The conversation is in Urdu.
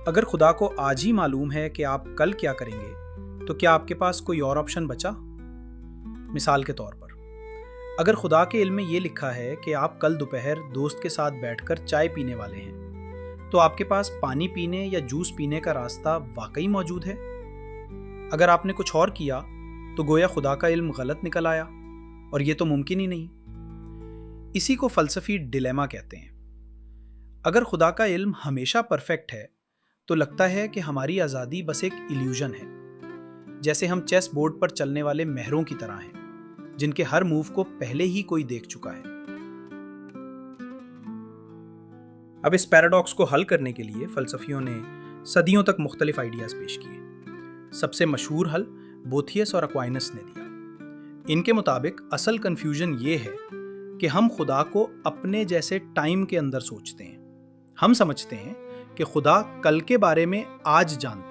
اگر خدا کو آج ہی معلوم ہے کہ آپ کل کیا کریں گے تو کیا آپ کے پاس کوئی اور آپشن بچا؟ مثال کے طور پر اگر خدا کے علم میں یہ لکھا ہے کہ آپ کل دوپہر دوست کے ساتھ بیٹھ کر چائے پینے والے ہیں تو آپ کے پاس پانی پینے یا جوس پینے کا راستہ واقعی موجود ہے؟ اگر آپ نے کچھ اور کیا تو گویا خدا کا علم غلط نکل آیا، اور یہ تو ممکن ہی نہیں۔ اسی کو فلسفی ڈیلیما کہتے ہیں۔ اگر خدا کا علم ہمیشہ پرفیکٹ ہے تو لگتا ہے کہ ہماری آزادی بس ایک ایلیوژن ہے، جیسے ہم چیس بورڈ پر چلنے والے مہروں کی طرح ہیں جن کے ہر موو کو پہلے ہی کوئی دیکھ چکا ہے۔ اب اس پیراڈاکس کو حل کرنے کے لیے فلسفیوں نے صدیوں تک مختلف آئیڈیاز پیش کیے۔ سب سے مشہور حل بوتھیس اور اکوائنس نے دیا۔ ان کے مطابق اصل کنفیوژن یہ ہے کہ ہم خدا کو اپنے جیسے ٹائم کے اندر سوچتے ہیں۔ ہم سمجھتے ہیں کہ خدا کل کے بارے میں آج جانتا ہے۔